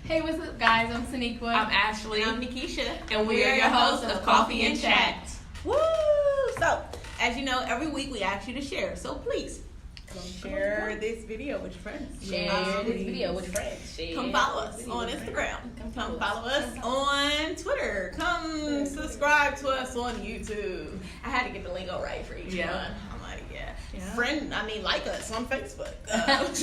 Hey, what's up, guys? I'm Saniqua. I'm Ashley. And I'm Nikisha. And we are your hosts of Coffee and Chat. Woo! So, as you know, every week we ask you to share. So please, share this video with your friends. Share this video with your friends. Come follow us on Instagram. Come follow us on Twitter. Come subscribe to us on YouTube. I had to get the lingo right for each one. I'm like, like us on Facebook.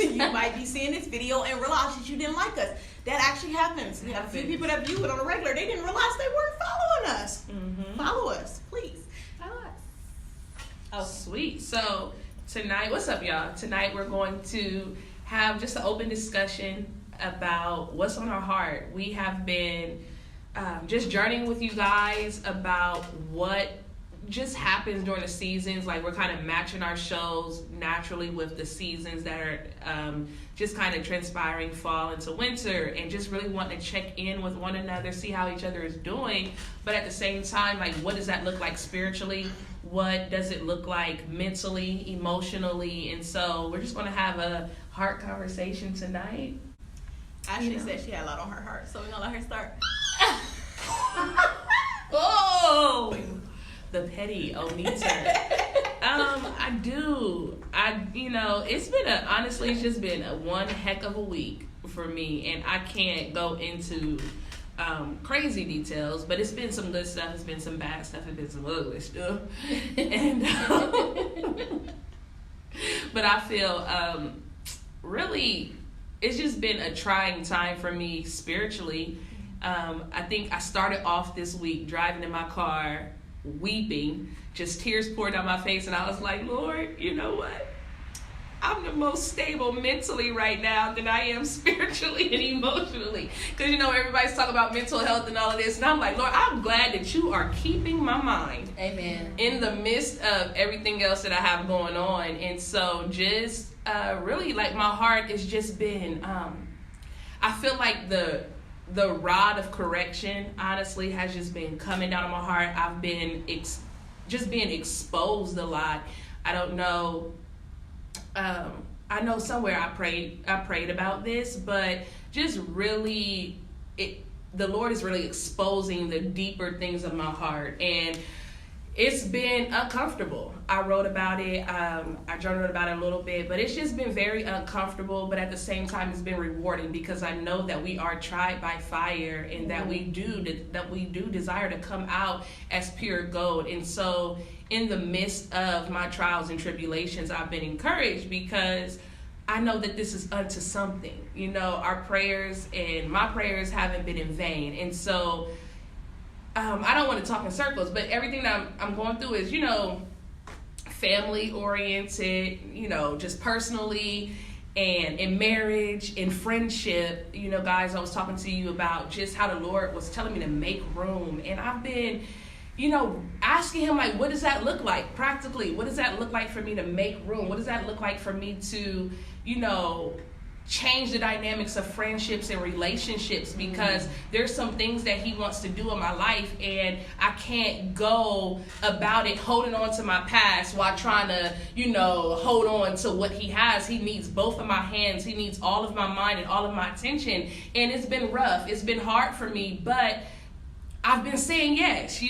You might be seeing this video and realize that you didn't like us. That actually happens. We have a few people that view it on a regular. They didn't realize they weren't following us. Mm-hmm. Follow us, please. Follow us. Oh, sweet. So tonight, what's up, y'all? Tonight we're going to have just an open discussion about what's on our heart. We have been just journeying with you guys about what just happens during the seasons. Like, we're kind of matching our shows naturally with the seasons that are just kind of transpiring fall into winter, and just really wanting to check in with one another, see how each other is doing, but at the same time, like, what does that look like spiritually? What does it look like mentally, emotionally? And so we're just going to have a heart conversation tonight. Ashley said she had a lot on her heart, so we're going to let her start. Oh! The petty ometer. I do. It's just been one heck of a week for me, and I can't go into crazy details, but it's been some good stuff, it's been some bad stuff, it's been some ugly stuff. And but I feel really it's just been a trying time for me spiritually. I think I started off this week driving in my car weeping, just tears poured down my face, and I was like, Lord, you know what? I'm the most stable mentally right now than I am spiritually and emotionally. Because, everybody's talking about mental health and all of this, and I'm like, Lord, I'm glad that you are keeping my mind. Amen. In the midst of everything else that I have going on. And so just really, like, my heart has just been, I feel like the rod of correction, honestly, has just been coming down on my heart. I've been just being exposed a lot. I don't know. I know somewhere I prayed about this, but just really, the Lord is really exposing the deeper things of my heart, and it's been uncomfortable. I wrote about it. I journaled about it a little bit, but it's just been very uncomfortable. But at the same time, it's been rewarding, because I know that we are tried by fire, and that we do desire to come out as pure gold. And so, in the midst of my trials and tribulations, I've been encouraged, because I know that this is unto something. Our prayers and my prayers haven't been in vain, and so. I don't want to talk in circles, but everything that I'm going through is, family oriented, just personally, and in marriage, in friendship. Guys, I was talking to you about just how the Lord was telling me to make room, and I've been, asking him, like, what does that look like practically? What does that look like for me to make room? What does that look like for me to, change the dynamics of friendships and relationships, because there's some things that he wants to do in my life, and I can't go about it holding on to my past while trying to, hold on to what he has. He needs both of my hands. He needs all of my mind and all of my attention. And it's been rough. It's been hard for me, but I've been saying yes.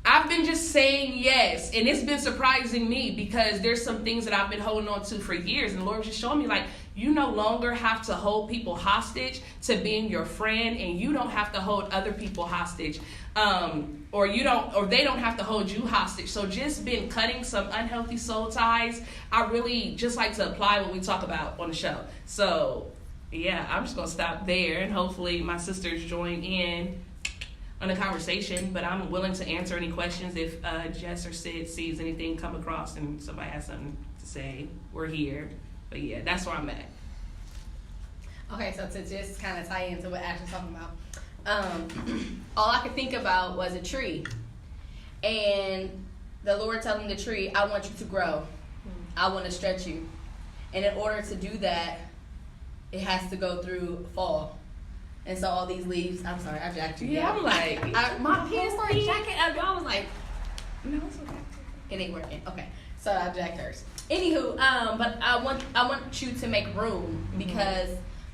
I've been just saying yes, and it's been surprising me, because there's some things that I've been holding on to for years, and the Lord was just showing me, like, you no longer have to hold people hostage to being your friend, and you don't have to hold other people hostage, or they don't have to hold you hostage. So just been cutting some unhealthy soul ties. I really just like to apply what we talk about on the show. So yeah, I'm just gonna stop there, and hopefully my sisters join in on the conversation, but I'm willing to answer any questions if Jess or Sid sees anything come across and somebody has something to say. We're here. But yeah, that's where I'm at. Okay, so to just kind of tie into what Ashley's talking about, all I could think about was a tree. And the Lord telling the tree, I want you to grow. I want to stretch you. And in order to do that, it has to go through fall. And so all these leaves, I'm sorry, I jacked you. Yeah, I'm like, my pants are jacket. I was like, no, it's okay. It ain't working. Okay, so I jacked hers. Anywho, but I want you to make room, because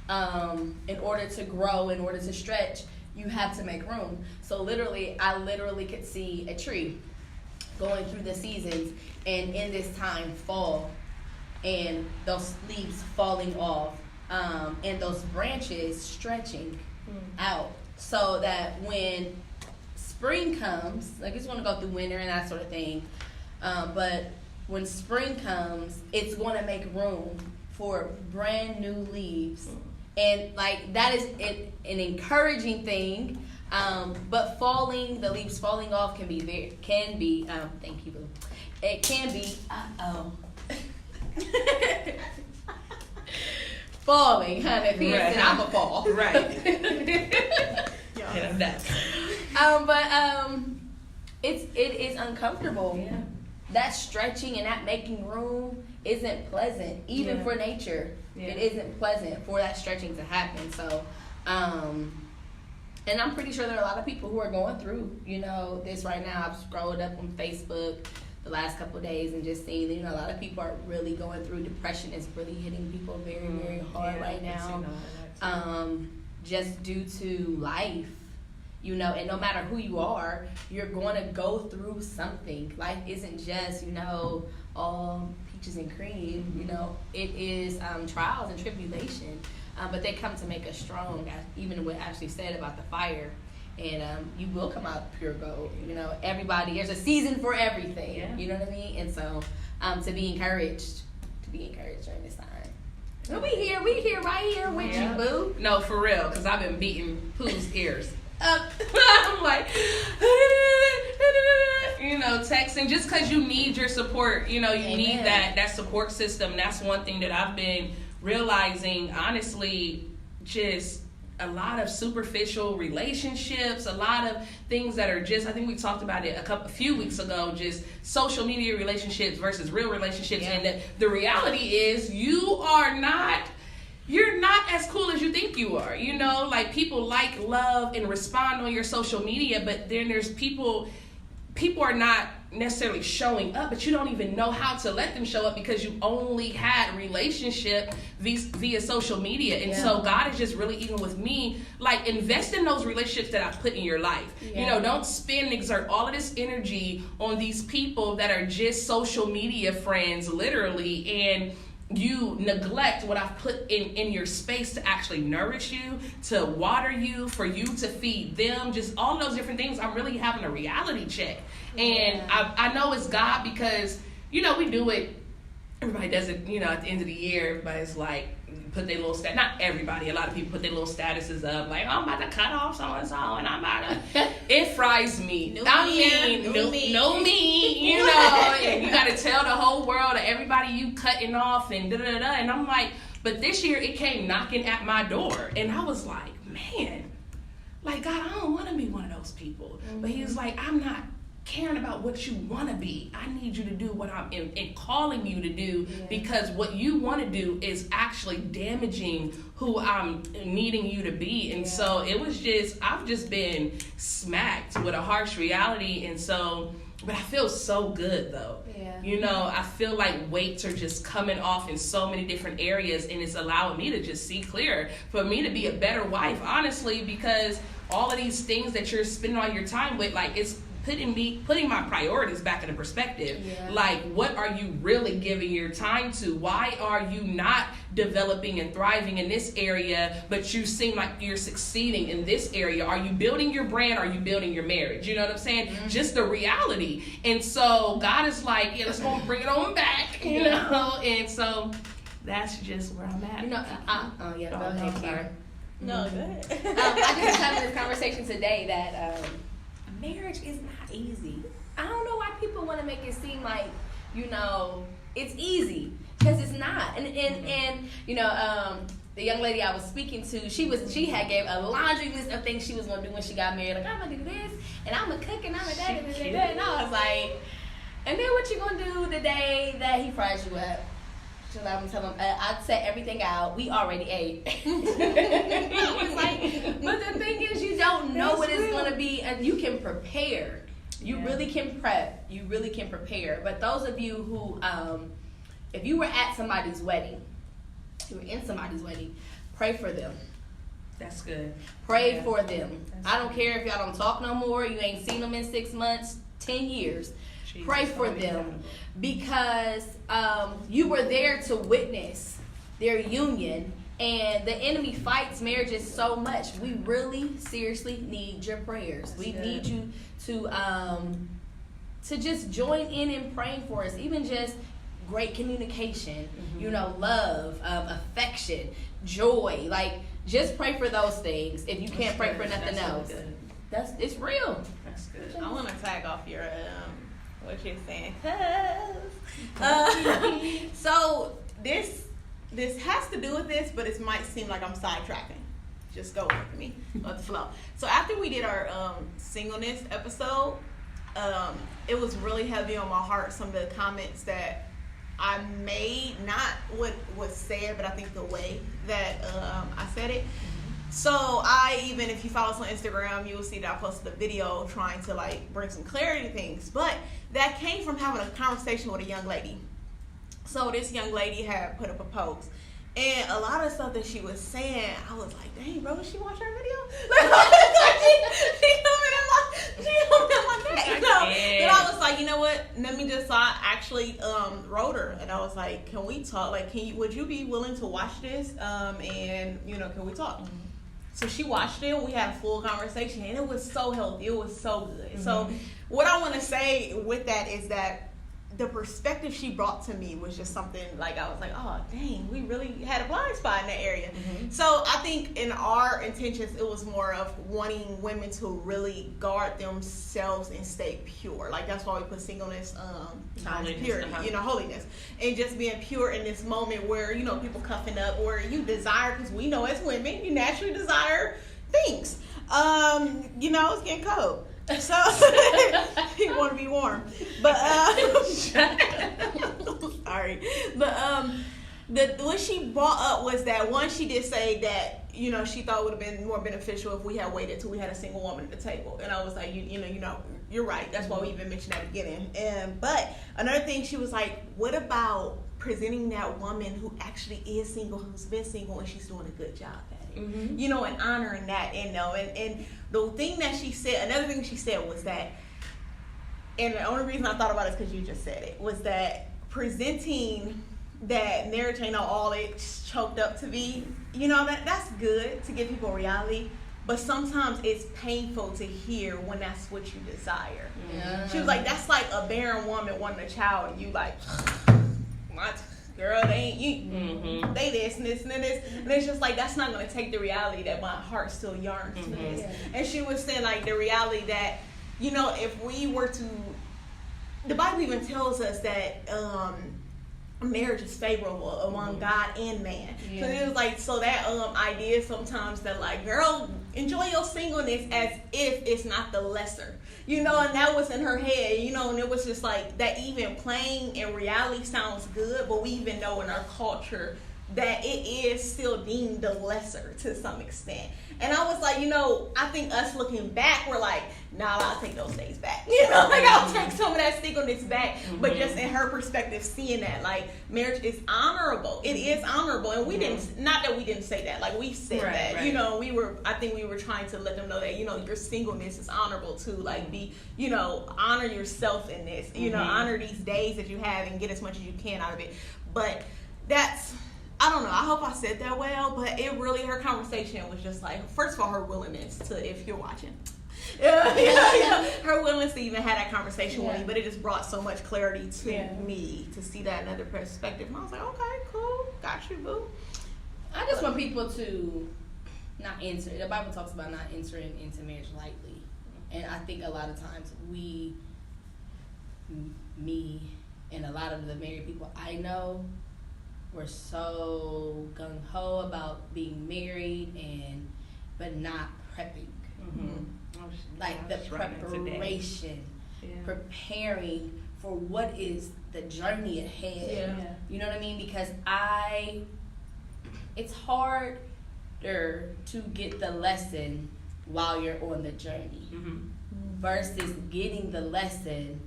in order to grow, in order to stretch, you have to make room. So I literally could see a tree going through the seasons, and in this time, fall, and those leaves falling off, and those branches stretching out, so that when spring comes, like it's going to go through winter and that sort of thing, but when spring comes, it's going to make room for brand new leaves. And like that is an encouraging thing, but the leaves falling off can be thank you, boo. It can be falling, honey. Right. And I'm a fall. Right. And I'm that. It is uncomfortable. Yeah. That stretching and that making room isn't pleasant, even for nature. Yeah. It isn't pleasant for that stretching to happen. So, and I'm pretty sure there are a lot of people who are going through, this right now. I've scrolled up on Facebook the last couple of days and just seen, a lot of people are really going through. Depression is really hitting people very, very hard right now. Just due to life, and no matter who you are, you're going to go through something. Life isn't just, all peaches and cream. It is trials and tribulation, but they come to make us strong. Even what Ashley said about the fire, and you will come out pure gold. Everybody, there's a season for everything. Yeah. You know what I mean? And so to be encouraged during this time. And we here right here with you, boo. No, for real, because I've been beating Pooh's ears. I'm like, texting, just because you need your support, you need that support system. That's one thing that I've been realizing, honestly, just a lot of superficial relationships, a lot of things that are just, I think we talked about it a few weeks ago, just social media relationships versus real relationships. Yeah. And the reality is you're not as cool as you think you are. Like people love and respond on your social media, but then there's people are not necessarily showing up, but you don't even know how to let them show up because you only had relationship via social media. And so God is just really, even with me, like invest in those relationships that I put in your life. Yeah. Don't exert all of this energy on these people that are just social media friends, literally, and you neglect what I've put in your space to actually nourish you, to water you, for you to feed them, just all those different things. I'm really having a reality check. And I know it's God because, we do it, everybody does it, at the end of the year, everybody's like, put their little not everybody, a lot of people put their little statuses up, like, oh, I'm about to cut off so-and-so, and I'm about to, it fries me. New me, and you got to tell the whole world that everybody you cutting off and da-da-da-da, and I'm like, but this year it came knocking at my door, and I was like, man, like, God, I don't want to be one of those people. Mm-hmm. But he was like, I'm not caring about what you want to be. I need you to do what I'm in calling you to do, because what you want to do is actually damaging who I'm needing you to be. And so it was just, I've just been smacked with a harsh reality. And so, but I feel so good though. I feel like weights are just coming off in so many different areas, and it's allowing me to just see clear, for me to be a better wife, honestly, because all of these things that you're spending all your time with, like, it's putting my priorities back into perspective. Like, what are you really giving your time to? Why are you not developing and thriving in this area, but you seem like you're succeeding in this area? Are you building your brand? Are you building your marriage? You know what I'm saying? Mm-hmm. Just the reality. And so God is like, let's go bring it on back, and so that's just where I'm at. Go ahead, Karen. No, go ahead. I just having this conversation today that marriage is not easy. I don't know why people want to make it seem like, it's easy, because it's not. And the young lady I was speaking to, she had gave a laundry list of things she was going to do when she got married. Like, I'm going to do this, and I'm going to cook, and I'm going to that, and I was like, and then what you going to do the day that he fries you up? I'm telling him, I'd set everything out. We already ate. I was like, but the thing is, you don't know what it's going to be, and you can prepare. You really can prep. You really can prepare. But those of you who, if you were at somebody's wedding, you were in somebody's wedding, pray for them. That's good. Pray for them. I don't care if y'all don't talk no more, you ain't seen them in 6 months, 10 years. Jesus, pray for them because you were there to witness their union, and the enemy fights marriages so much. We really seriously need your prayers. We need you to just join in praying for us, even just great communication, love, affection, joy. Like, just pray for those things. If you can't pray for nothing else, it's real. That's good. I want to tag off your what you're saying. So this has to do with this, but it might seem like I'm sidetracking. Just go with me, let the flow. So after we did our singleness episode, it was really heavy on my heart. Some of the comments that I made, not what was said, but I think the way that I said it. So even if you follow us on Instagram, you will see that I posted a video trying to like bring some clarity to things. But that came from having a conversation with a young lady. So this young lady had put up a post, and a lot of stuff that she was saying, I was like, dang, bro, did she watch our video? She coming in my back. But I was like, you know what? Let me just. So I actually wrote her, and I was like, can we talk? Like, would you be willing to watch this? And can we talk? Mm-hmm. So she watched it, and we had a full conversation, and it was so healthy. It was so good. Mm-hmm. So what I want to say with that is that the perspective she brought to me was just something like, I was like, oh, dang, we really had a blind spot in that area. Mm-hmm. So I think in our intentions, it was more of wanting women to really guard themselves and stay pure. Like, that's why we put singleness, purity, holiness. And just being pure in this moment where, people cuffing up, or you desire, because we know as women, you naturally desire things. It's getting cold. So you want to be warm, but sorry. But what she brought up was that one, she did say that she thought it would have been more beneficial if we had waited till we had a single woman at the table, and I was like, you're right. That's why we even mentioned that at the beginning. But another thing, she was like, what about presenting that woman who actually is single, who's been single, and she's doing a good job at it, and honoring that, and the thing that she said, another thing she said was that, and the only reason I thought about it is because you just said it, was that presenting that marriage ain't all it's choked up to be, that's good to give people reality, but sometimes it's painful to hear when that's what you desire. Yeah. She was like, that's like a barren woman wanting a child, and you like, what? Girl, they ain't you. Mm-hmm. They this and this and this. And it's just like, that's not going to take the reality that my heart still yearns for this. Yeah. And she was saying, like, the reality that, if we were to, the Bible even tells us that marriage is favorable among God and man. Yeah. So it was like, so that idea sometimes that, like, girl, enjoy your singleness as if it's not the lesser. And that was in her head, and it was just like, that even playing in reality sounds good, but we even know in our culture that it is still deemed the lesser to some extent. And I was like, I think us looking back, we're like, nah, I'll take those days back. I'll take some of that singleness back. Mm-hmm. But just in her perspective, seeing that, like, marriage is honorable. It is honorable. And we didn't, not that we didn't say that, like, we said that, right. I think we were trying to let them know that, your singleness is honorable too. Like, be, honor yourself in this, honor these days that you have and get as much as you can out of it. But that's, I don't know. I hope I said that well, but it really, her conversation was just like, first of all, her willingness to, if you're watching, her willingness to even have that conversation with me, but it just brought so much clarity to me to see that another perspective. And I was like, okay, cool, got you, boo. I just want people to not enter. The Bible talks about not entering into marriage lightly, and I think a lot of times me, and a lot of the married people I know, we're so gung-ho about being married but not prepping. Mm-hmm. Like the preparation, preparing for what is the journey ahead. Yeah. You know what I mean? Because it's harder to get the lesson while you're on the journey versus getting the lesson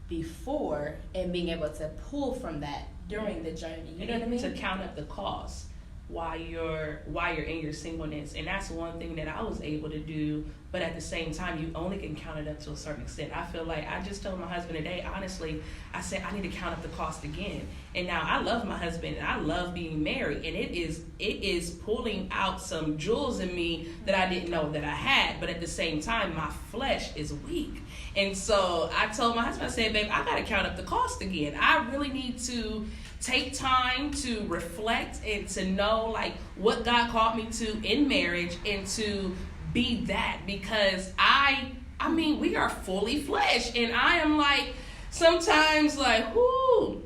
before and being able to pull from that during the journey. You know what I mean? To count up the cost while you're in your singleness. And that's one thing that I was able to do, but at the same time, you only can count it up to a certain extent. I feel like I just told my husband today, honestly, I said I need to count up the cost again. And now I love my husband and I love being married, and it is pulling out some jewels in me that I didn't know that I had, but at the same time, my flesh is weak. And so I told my husband, I said, babe, I got to count up the cost again. I really need to take time to reflect and to know like what God called me to in marriage, and to be that, because I mean, we are fully flesh, and I am like, sometimes like, whoo,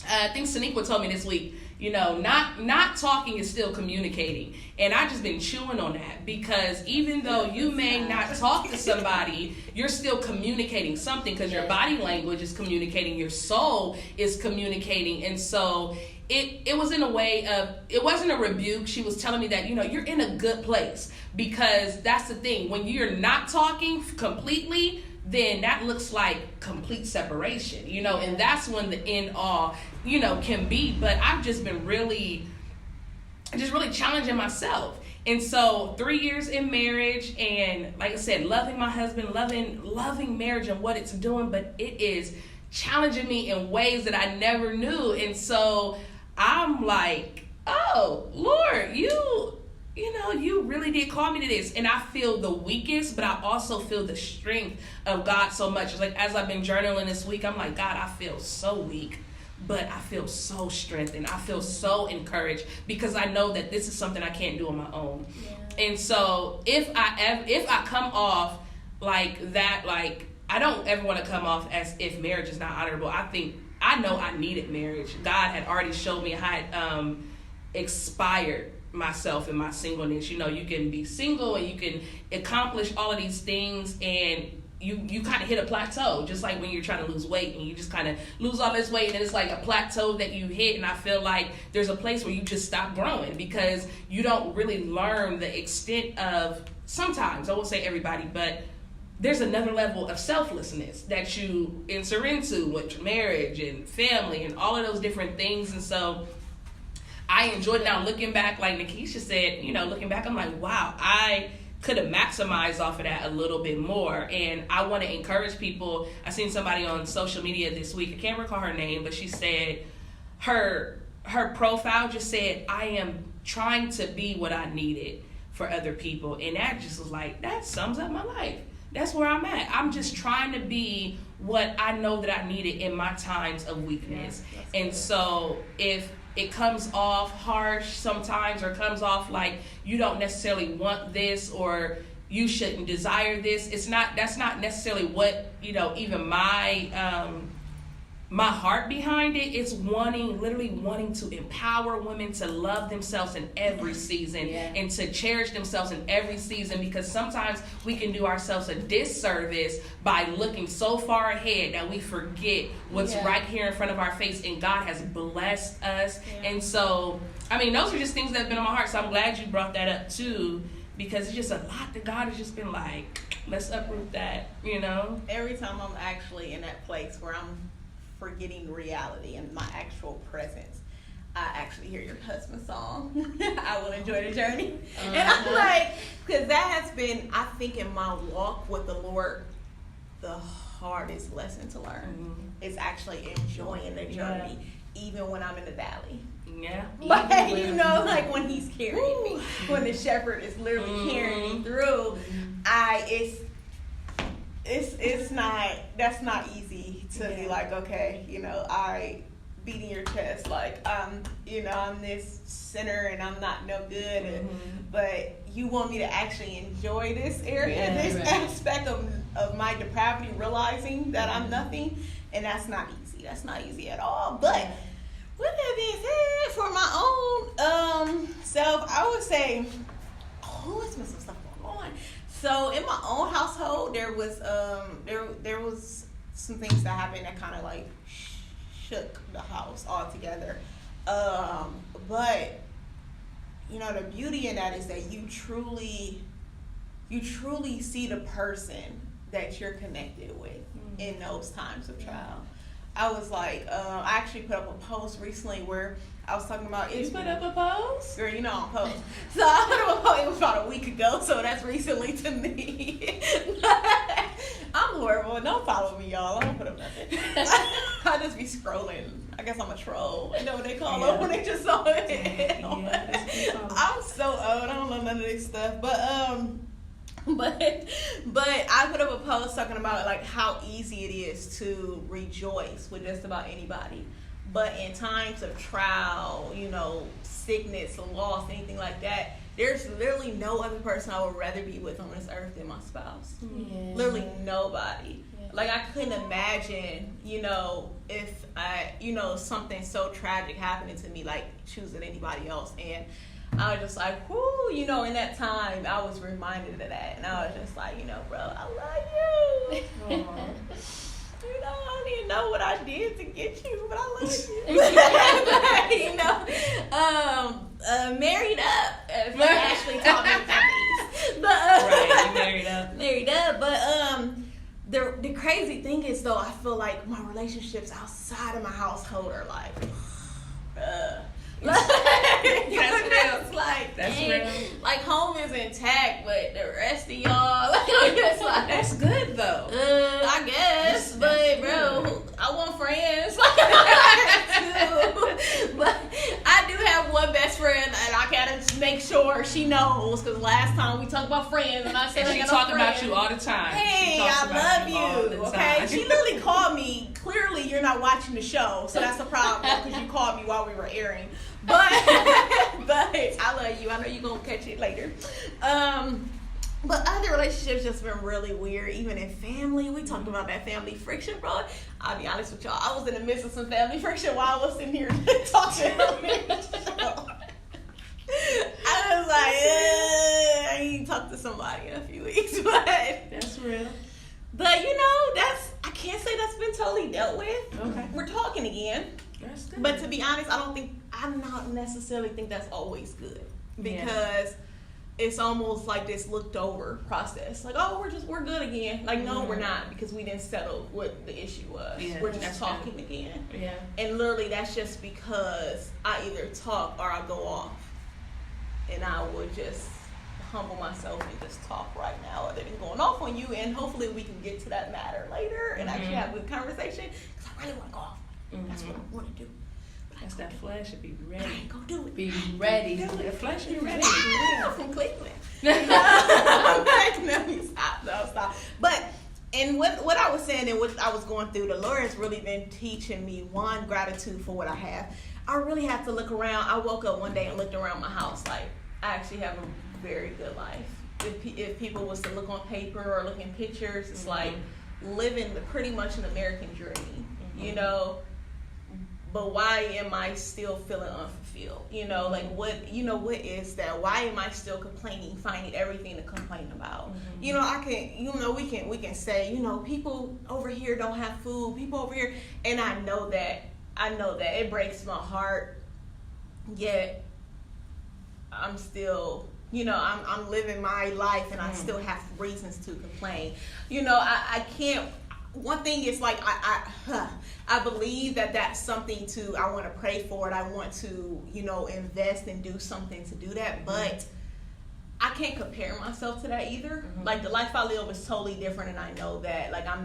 I think Saniqua told me this week, you know, not talking is still communicating. And I just been chewing on that, because even though you may not talk to somebody, you're still communicating something, because your body language is communicating, your soul is communicating. And so it was in a way of, it wasn't a rebuke. She was telling me that, you know, you're in a good place, because that's the thing. When you're not talking completely, then that looks like complete separation, you know, and that's when the end all, you know, can be. But I've just been really challenging myself. And so 3 years in marriage, and like I said, loving my husband, loving marriage and what it's doing, but it is challenging me in ways that I never knew. And so I'm like, oh, Lord, you know, you really did call me to this. And I feel the weakest, but I also feel the strength of God so much. It's like, as I've been journaling this week, I'm like, God, I feel so weak, but I feel so strengthened. I feel so encouraged, because I know that this is something I can't do on my own. Yeah. And so if I come off like that, like, I don't ever want to come off as if marriage is not honorable. I know I needed marriage. God had already showed me how I expired myself in my singleness. You know, you can be single and you can accomplish all of these things, and you kind of hit a plateau, just like when you're trying to lose weight and you just kind of lose all this weight, and it's like a plateau that you hit. And I feel like there's a place where you just stop growing, because you don't really learn the extent of, sometimes, I won't say everybody, but there's another level of selflessness that you enter into with marriage and family and all of those different things. And so I enjoyed it. Now looking back, like Nikisha said, you know, looking back, I'm like, wow, I could have maximized off of that a little bit more. And I want to encourage people. I seen somebody on social media this week, I can't recall her name, but she said her profile just said, I am trying to be what I needed for other people. And that just was like, that sums up my life. That's where I'm at. I'm just trying to be what I know that I needed in my times of weakness. Yeah, and so if it comes off harsh sometimes, or comes off like you don't necessarily want this, or you shouldn't desire this, that's not necessarily what, you know, even my heart behind it. It's literally wanting to empower women to love themselves in every season, and to cherish themselves in every season, because sometimes we can do ourselves a disservice by looking so far ahead that we forget what's right here in front of our face, and God has blessed us. And so, I mean, those are just things that have been on my heart, so I'm glad you brought that up too, because it's just a lot that God has just been like, let's uproot that, you know? Every time I'm actually in that place where I'm forgetting reality and my actual presence, I actually hear your husband's song, I Will Enjoy the Journey. And I'm like, because that has been, I think, in my walk with the Lord, the hardest lesson to learn. Is actually enjoying the journey, even when I'm in the valley. Yeah. Like, you know, like when he's carrying me, when the shepherd is literally carrying me through, that's not easy to be like, okay, you know, I beating your chest like, you know, I'm this sinner and I'm not no good, but you want me to actually enjoy this area, this aspect of my depravity, realizing that I'm nothing, and that's not easy at all. But with that being said, for my own self, I would say, it's been some stuff going on. So in my own household, there was some things that happened that kind of like shook the house altogether. But you know, the beauty in that is that you truly see the person that you're connected with in those times of trial. I was like, I actually put up a post recently where I was talking about You put up a post? Girl, you know I'm post. So I put up a post. It was about a week ago, so that's recently to me. I'm horrible. Don't follow me, y'all. I don't put up nothing. I just be scrolling. I guess I'm a troll. You know what they call it when they just saw it. Yeah, I'm so old. I don't know none of this stuff. But I put up a post talking about like how easy it is to rejoice with just about anybody. But in times of trial, you know, sickness, loss, anything like that, there's literally no other person I would rather be with on this earth than my spouse. Yeah. Literally nobody. Yeah. Like, I couldn't imagine, you know, if something so tragic happening to me, like choosing anybody else. And I was just like, whoo, you know, in that time, I was reminded of that. And I was just like, you know, bro, I love you. You know, I don't even know what I did to get you, but I love you. You know, married up. Ashley taught me things. But right, you married up. Married up, but the crazy thing is though, I feel like my relationships outside of my household are like, That's real. Like, That's dang, real. like home is intact, but the rest of y'all, like, I'm just like, That's good though. I guess, but bro, I want friends. But I do have one best friend, and I gotta make sure she knows, because last time we talked about friends, and I said And she I got talked no about friends. you all the time. Hey, She talks I about love all you. the Okay, time. she literally called me. Clearly, you're not watching the show, so that's a problem because you called me while we were airing. But I love you. I know you're gonna catch it later. But other relationships just been really weird, even in family. We talked about that family friction, bro. I'll be honest with y'all. I was in the midst of some family friction while I was sitting here talking on the show. I was like, I ain't talked to somebody in a few weeks, but That's real. But you know, I can't say that's been totally dealt with. Okay. We're talking again. That's good. But to be honest, I don't necessarily think that's always good, because it's almost like this looked over process. Like, oh, we're good again. Like, no, we're not, because we didn't settle what the issue was. Yeah, we're just that's talking good. again. Yeah. And literally, that's just because I either talk or I go off, and I would just humble myself and just talk right now, other than going off on you. And hopefully, we can get to that matter later and actually have a good conversation, because I really want to go off. That's what I want to do. That's that flesh should be I ready. ain't gonna do it. Be ready. The flesh be ready. I'm from Cleveland. Stop. But, and what I was saying and what I was going through, the Lord has really been teaching me, one, gratitude for what I have. I really have to look around. I woke up one day and looked around my house like, I actually have a very good life. If people was to look on paper or look in pictures, it's like living pretty much an American dream, you know. But why am I still feeling unfulfilled? You know, like what is that? Why am I still complaining, finding everything to complain about? You know, we can say, you know, people over here don't have food, people over here, and I know that it breaks my heart, yet I'm still, you know, I'm living my life, and I still have reasons to complain. You know, I can't. One thing is like I believe that that's something I want to pray for it. I want to, you know, invest and do something to do that, but I can't compare myself to that either. Like, the life I live is totally different, and I know that. Like, I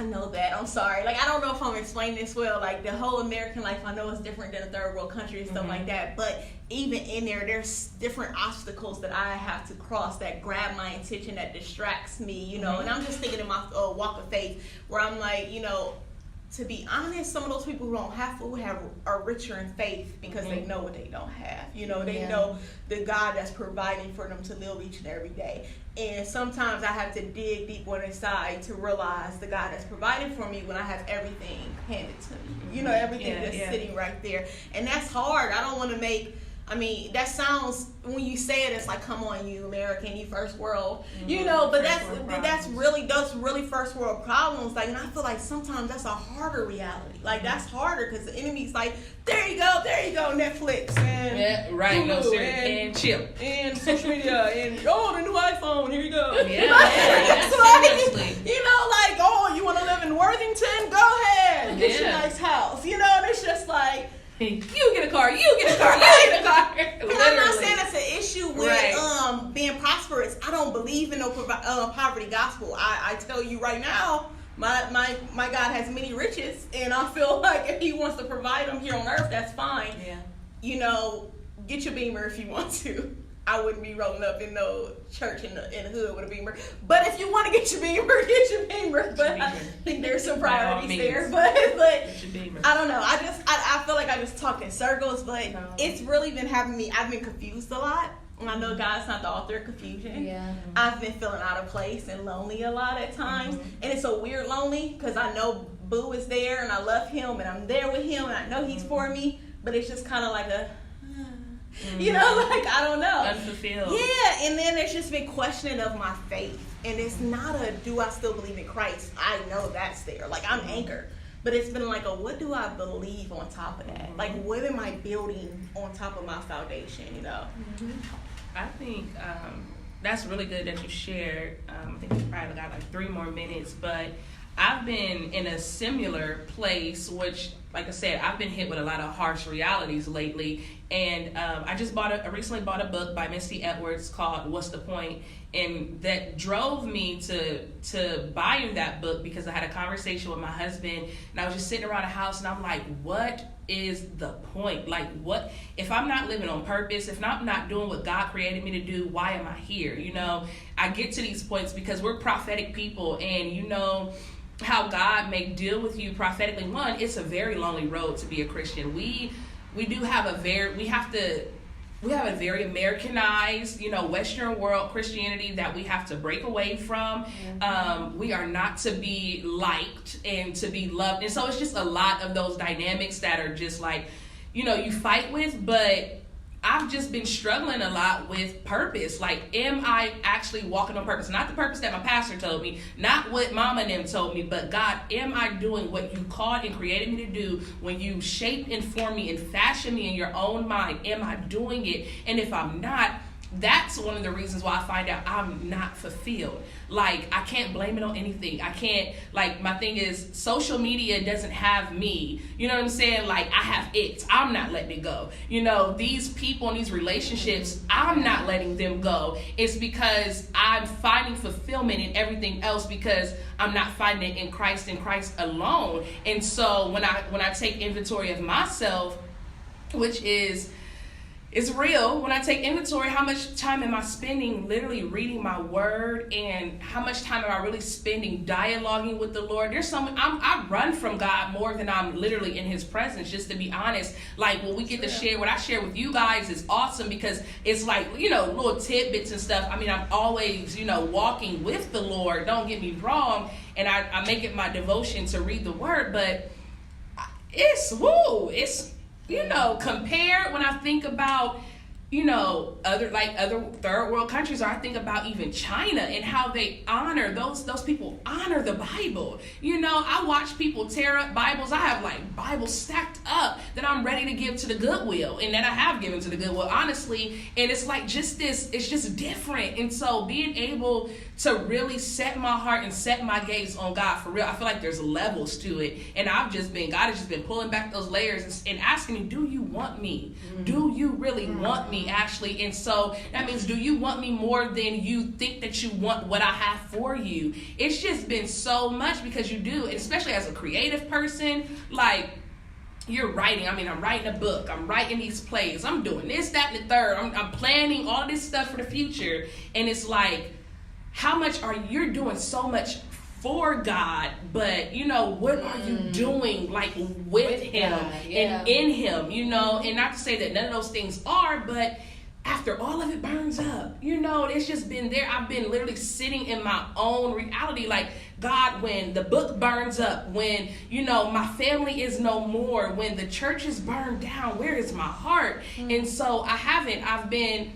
know that. I'm sorry. Like, I don't know if I'm explaining this well. Like, the whole American life, I know is different than a third world country and stuff like that. But even in there's different obstacles that I have to cross that grab my attention, that distracts me, you know. And I'm just thinking in my walk of faith, where I'm like, you know, to be honest, some of those people who don't have food are richer in faith, because they know what they don't have. You know, they know the God that's providing for them to live each and every day. And sometimes I have to dig deep on inside to realize the God that's providing for me when I have everything handed to me. You know, everything that's sitting right there. And that's hard. I don't want to make... I mean, that sounds, when you say it, it's like, come on, you American, you first world, you know, but that's really first world problems. Like, and I feel like sometimes that's a harder reality. Like, that's harder, because the enemy's like, there you go, Netflix, and Hulu, no, sir, and chip, and social media, and the new iPhone, here you go. Seriously. You know, like, you want to live in Worthington? Go ahead, get your nice house. You know, and it's just like, You get a car, you get a car, you get a car. And I'm not saying that's an issue with being prosperous. I don't believe in no poverty gospel. I tell you right now, my God has many riches, and I feel like if he wants to provide them here on earth, that's fine. Yeah. You know, get your Beamer if you want to. I wouldn't be rolling up in no church in the hood with a Beamer. But if you want to get your Beamer, get your Beamer. But I think there's some priorities there. But I don't know. I feel like I just talk in circles. But it's really been having me. I've been confused a lot. And I know God's not the author of confusion. Yeah. I've been feeling out of place and lonely a lot at times. And it's a weird lonely because I know Boo is there and I love him and I'm there with him and I know he's for me. But it's just kind of like a... You know, like, I don't know. Unfulfilled. Yeah, and then there's just been questioning of my faith. And it's not a, do I still believe in Christ? I know that's there. Like, I'm anchored. But it's been like, what do I believe on top of that? Like, what am I building on top of my foundation, you know? I think that's really good that you shared. I think we probably got like 3 more minutes. But I've been in a similar place, which, like I said, I've been hit with a lot of harsh realities lately. And I recently bought a book by Misty Edwards called What's the Point? And that drove me to buying that book because I had a conversation with my husband and I was just sitting around the house and I'm like, what is the point? Like, what if I'm not living on purpose? If I'm not doing what God created me to do, why am I here? You know, I get to these points because we're prophetic people, and you know how God may deal with you prophetically. One, it's a very lonely road to be a Christian. We do have a very Americanized, you know, Western world Christianity that we have to break away from. We are not to be liked and to be loved. And so it's just a lot of those dynamics that are just like, you know, you fight with. But I've just been struggling a lot with purpose. Like, am I actually walking on purpose? Not the purpose that my pastor told me, not what mama and them told me, but God, am I doing what you called and created me to do when you shaped and formed me and fashioned me in your own mind? Am I doing it? And if I'm not, that's one of the reasons why I find out I'm not fulfilled. Like, I can't blame it on anything. I can't, like, my thing is social media doesn't have me. You know what I'm saying? Like, I have it. I'm not letting it go. You know, these people in these relationships, I'm not letting them go. It's because I'm finding fulfillment in everything else because I'm not finding it in Christ and Christ alone. And so when I take inventory of myself, which is, it's real. When I take inventory, how much time am I spending literally reading my word, and how much time am I really spending dialoguing with the Lord? There's I run from God more than I'm literally in his presence, just to be honest. Like, when we get to share, what I share with you guys is awesome because it's like, you know, little tidbits and stuff. I mean, I'm always, you know, walking with the Lord. Don't get me wrong. And I make it my devotion to read the word, but it's, you know, compared when I think about, you know, other third world countries, or I think about even China and how they honor those people honor the Bible. You know, I watch people tear up Bibles. I have like Bibles stacked up that I'm ready to give to the Goodwill, and that I have given to the Goodwill, honestly. And it's like it's just different. And so being able to really set my heart and set my gaze on God for real, I feel like there's levels to it. And God has just been pulling back those layers and asking me, do you want me? Do you really want me, actually? And so that means, do you want me more than you think that you want what I have for you? It's just been so much because you do, and especially as a creative person, like, you're writing. I mean, I'm writing a book. I'm writing these plays. I'm doing this, that, and the third. I'm planning all this stuff for the future. And it's like, how much you're doing so much for God, but, you know, what are you doing, like, with him and in him, you know? And not to say that none of those things are, but after all of it burns up, you know, it's just been there. I've been literally sitting in my own reality, like, God, when the book burns up, when, you know, my family is no more, when the church is burned down, where is my heart? And so I've been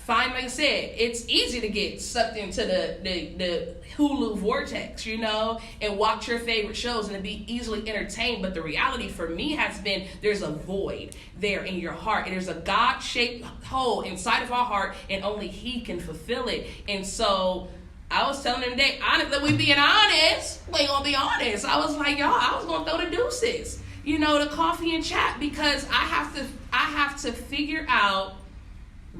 fine. Like I said, it's easy to get sucked into the Hulu vortex, you know, and watch your favorite shows and to be easily entertained. But the reality for me has been, there's a void there in your heart. And there's a God-shaped hole inside of our heart, and only he can fulfill it. And so I was telling them today, honestly, we being honest, we ain't gonna be honest. I was like, y'all, I was gonna throw the deuces. the coffee and chat, because I have to figure out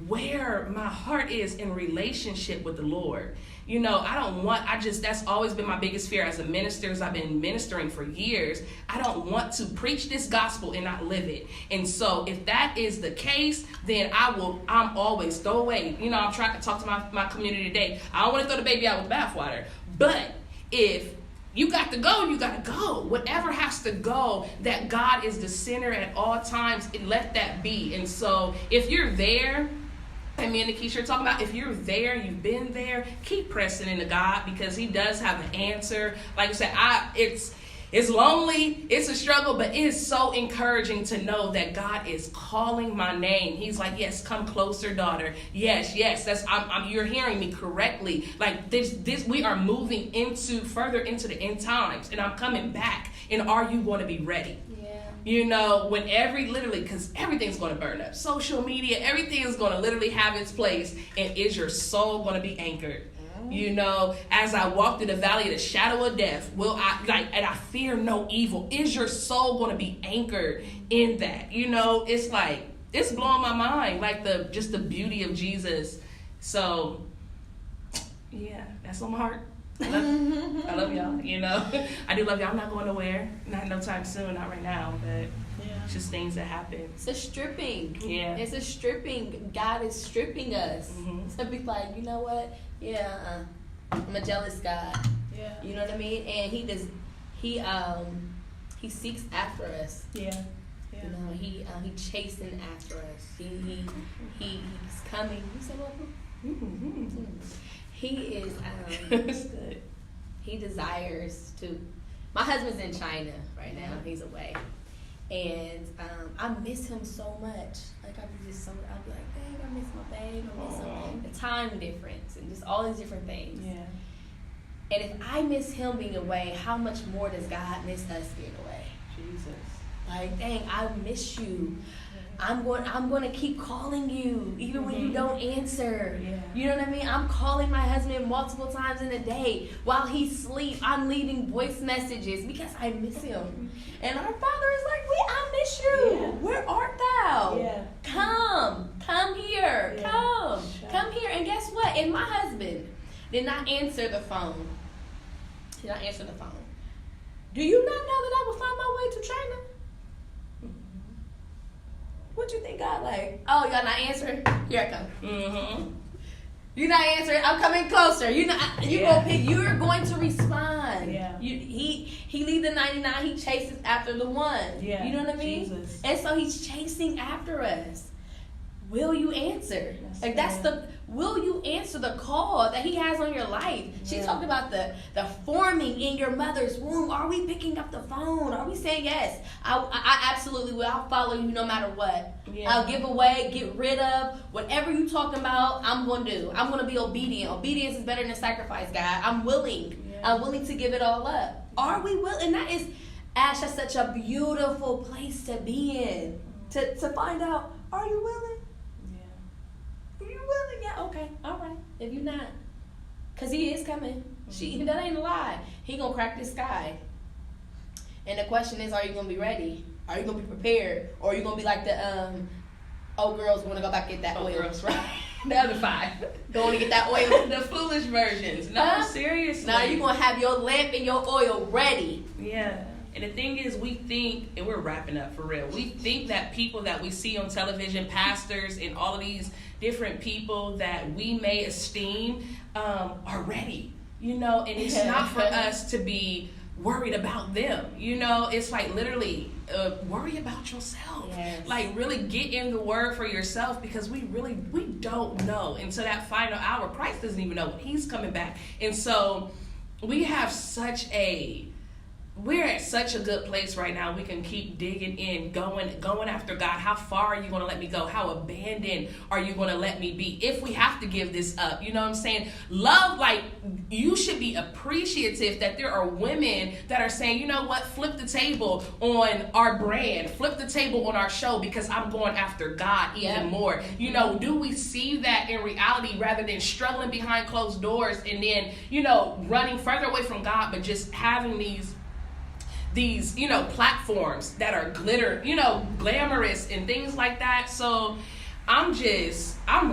where my heart is in relationship with the Lord. That's always been my biggest fear as a minister, as I've been ministering for years. I don't want to preach this gospel and not live it. And so if that is the case, then I'm always throw away. I'm trying to talk to my community today. I don't want to throw the baby out with the bathwater. But if you got to go, you got to go. Whatever has to go, that God is the center at all times, and let that be. And so if you're there, and me and Nikisha are talking about, if you're there, you've been there, keep pressing into God, because he does have an answer. Like I said, it's lonely, it's a struggle, but it is so encouraging to know that God is calling my name. He's like, yes, come closer, daughter. Yes, you're hearing me correctly. Like this, we are moving further into the end times, and I'm coming back. And are you going to be ready? Because everything's going to burn up. Social media, everything is going to literally have its place. And is your soul going to be anchored? As I walk through the valley of the shadow of death, and I fear no evil. Is your soul going to be anchored in that? It's like, it's blowing my mind, like just the beauty of Jesus. So, yeah, that's on my heart. I love y'all, I do love y'all. I'm not going nowhere, not no time soon, not right now, but it's just things that happen. It's a stripping. Yeah. It's a stripping. God is stripping us. To be like, you know what? Yeah, I'm a jealous God. Yeah. You know what I mean? And he seeks after us. Yeah. He chasing after us. He's coming. You said what? He is, he desires to, my husband's in China right now, he's away, and I miss him so much. Like I'll be like, babe, I miss my babe, I miss him, the time difference, and just all these different things. Yeah. And if I miss him being away, how much more does God miss us being away? Jesus. Like, dang, I miss you. I'm going to keep calling you even when you don't answer. Yeah. You know what I mean? I'm calling my husband multiple times in a day. While he sleeps, I'm leaving voice messages because I miss him. And our Father is like, I miss you. Yeah. Where art thou? Yeah. Come here. Yeah. Come here. And guess what? And my husband did not answer the phone. Do you not know that I will find my way to China? What you think God like? Oh, y'all not answering? Here I come. Mm-hmm. You're not answering. I'm coming closer. You're going to respond. Yeah. He leaves the 99. He chases after the one. Yeah. You know what I mean? Jesus. And so he's chasing after us. Will you answer? Will you answer the call that he has on your life? She talked about the forming in your mother's womb. Are we picking up the phone? Are we saying yes? I absolutely will. I'll follow you no matter what. Yeah. I'll give away, get rid of, whatever you talking about, I'm going to do. I'm going to be obedient. Obedience is better than sacrifice, God. I'm willing. Yeah. I'm willing to give it all up. Are we willing? And that is, Ash, that's such a beautiful place to be in. To find out, are you willing? Willing? Yeah, okay, all right. If you're not, because he is coming. That ain't a lie. He gonna crack the sky. And the question is, are you gonna be ready? Are you gonna be prepared? Or are you gonna be like the old girls who wanna go back and get that oil? Girls, right? The other 5. Going to get that oil. The foolish versions. No, seriously. Now you're gonna have your lamp and your oil ready. Yeah. And the thing is, we think, and we're wrapping up for real, we think that people that we see on television, pastors and all of these different people that we may esteem are ready, and it's not for us to be worried about them. It's like literally worry about yourself. Yes. Like really get in the word for yourself, because we don't know until that final hour. Christ doesn't even know when he's coming back. And so we're at such a good place right now. We can keep digging in, going after God. How far are you going to let me go? How abandoned are you going to let me be? If we have to give this up, you know what I'm saying? Love, like, you should be appreciative that there are women that are saying, you know what, flip the table on our brand, flip the table on our show, because I'm going after God even more. Do we see that in reality, rather than struggling behind closed doors and then, running further away from God, but just having these, you know, platforms that are glamorous and things like that. So I'm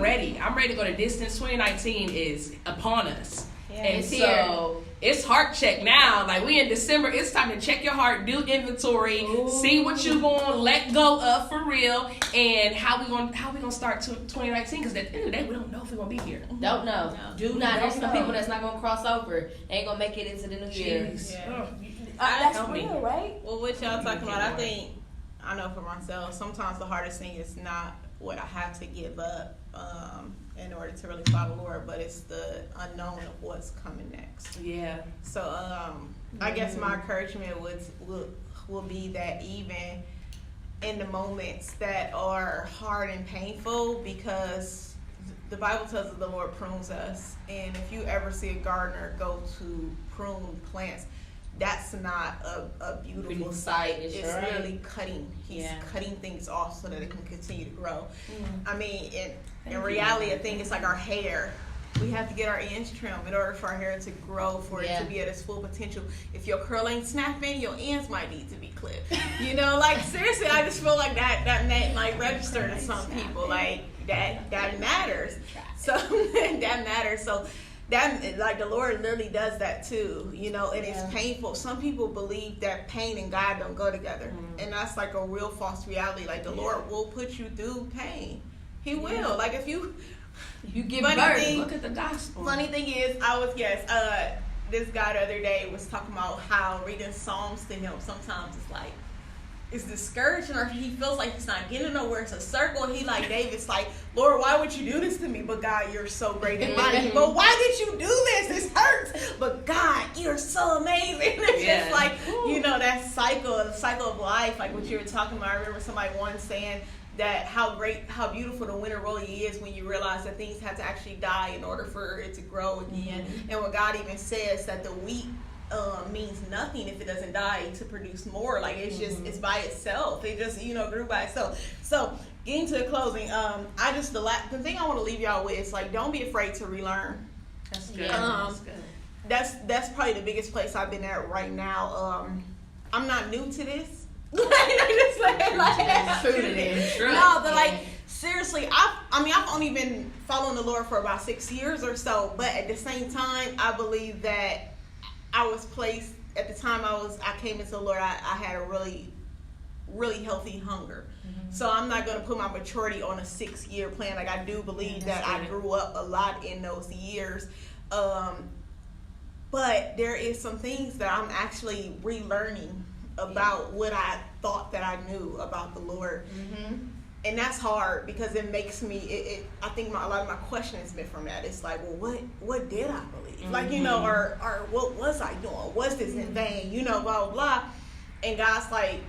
ready. I'm ready to go to distance. 2019 is upon us. Yeah, and so it's heart check now. Like, we in December, it's time to check your heart, do inventory, see what you gonna let go of for real, and how we gonna start 2019. Because at the end of the day, we don't know if we're gonna be here. Don't know. Do not. There's some people that's not gonna cross over. Ain't gonna make it into the new year. Yeah. That's real, right? Well, what y'all talking about? I know for myself, sometimes the hardest thing is not what I have to give up in order to really follow the Lord, but it's the unknown of what's coming next. Yeah. So I guess my encouragement will be that even in the moments that are hard and painful, because the Bible tells us the Lord prunes us, and if you ever see a gardener go to prune plants, that's not a beautiful sight. It's really cutting. He's cutting things off so that it can continue to grow. I mean, in reality, I think it's like our hair. We have to get our ends trimmed in order for our hair to grow, for it to be at its full potential. If your curl ain't snapping, your ends might need to be clipped. You know, like, seriously, I just feel like that like registered to some people. Like, that matters. So that matters. So that, like, the Lord literally does that too, you know, and it's painful. Some people believe that pain and God don't go together, and that's like a real false reality. Like, the Lord will put you through pain. He will. Like, if you give birth, look at the gospel. Funny thing is, this guy the other day was talking about how reading Psalms to him sometimes it's like, it's discouraging, or he feels like he's not getting nowhere. It's a circle. He, like David's like, Lord, why would you do this to me? But God, you're so great and mighty. But why did you do this? This hurts. But God, you're so amazing. It's just like, you know, that the cycle of life, like what you were talking about. I remember somebody once saying that how beautiful the winter really is when you realize that things have to actually die in order for it to grow again. And when God even says that the wheat means nothing if it doesn't die to produce more. Like, it's just, it's by itself. It just, you know, grew by itself. So getting to the closing, the thing I want to leave y'all with is, like, don't be afraid to relearn. That's good. That's probably the biggest place I've been at right now. I'm not new to this. True. No, but like, seriously, I've only been following the Lord for about 6 years or so, but at the same time, I believe that I was placed at the time I came into the Lord. I had a really, really healthy hunger. So I'm not going to put my maturity on a 6-year plan. Like, I do believe that I grew up a lot in those years. But there is some things that I'm actually relearning about what I thought that I knew about the Lord. And that's hard because it makes me, I think a lot of my question has been from that. It's like, well, what did I believe? Like, you know, or what was I doing? Was this in vain? You know, blah, blah, blah. And God's like,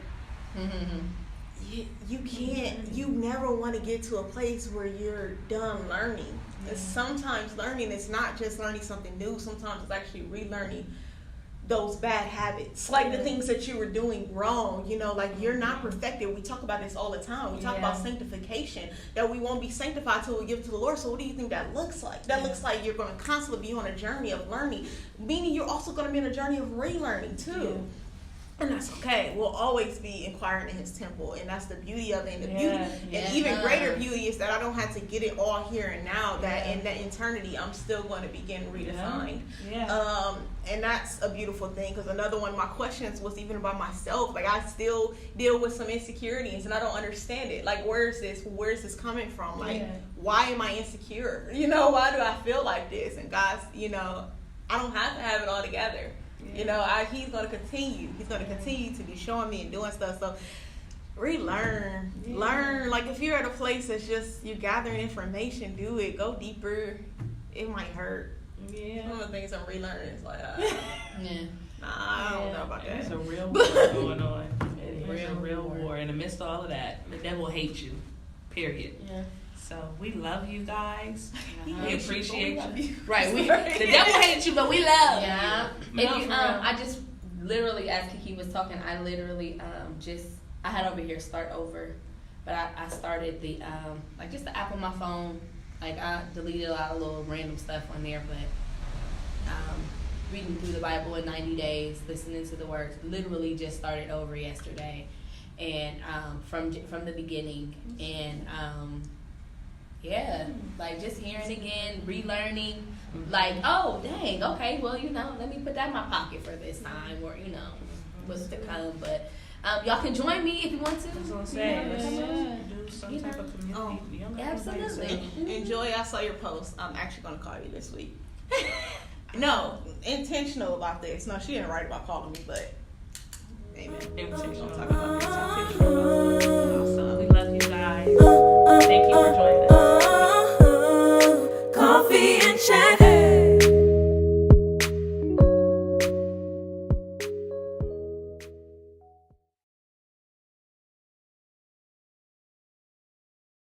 you can't, you never want to get to a place where you're done learning. And sometimes learning is not just learning something new. Sometimes it's actually relearning those bad habits, like the things that you were doing wrong. You know, like, you're not perfected. We talk about this all the time. We talk about sanctification, that we won't be sanctified till we give it to the Lord. So what do you think that looks like? That looks like you're going to constantly be on a journey of learning, meaning you're also going to be on a journey of relearning too. And that's okay. We'll always be inquiring in his temple, and that's the beauty of it. And the beauty, and even greater beauty, is that I don't have to get it all here and now. That in that eternity, I'm still going to begin redefined. And that's a beautiful thing. Because another one of my questions was even about myself. Like, I still deal with some insecurities, and I don't understand it. Like, where's this coming from? Like, why am I insecure? You know, why do I feel like this? And God's, you know, I don't have to have it all together. You know, he's going to continue. He's going to continue to be showing me and doing stuff. So, relearn. Learn. Like, if you're at a place that's just you gathering information, do it. Go deeper. It might hurt. One of the things I'm relearning is like, I don't know about that. There's a real war going on. It is a real war. In the midst of all of that, the devil hates you. Period. So we love you guys. We appreciate you. Right. The devil hates you, but we love you. I just literally, as Kiki was talking, I literally I had over here start over, but I started the like just the app on my phone. Like, I deleted a lot of little random stuff on there, but reading through the Bible in 90 days, listening to the words. Literally just started over yesterday, and from the beginning, and yeah, like just hearing again, relearning, like, oh dang, okay, well, you know, let me put that in my pocket for this time, or you know, what's to come. But y'all can join me if you want to. I was gonna say, do some type of community. You don't have to by yourself. Absolutely. Enjoy. I saw your post. I'm actually gonna call you this week. No, intentional about this. No, she didn't write about calling me, but amen. Intentional. Talk about this. Awesome. We love you guys. Thank you for joining us.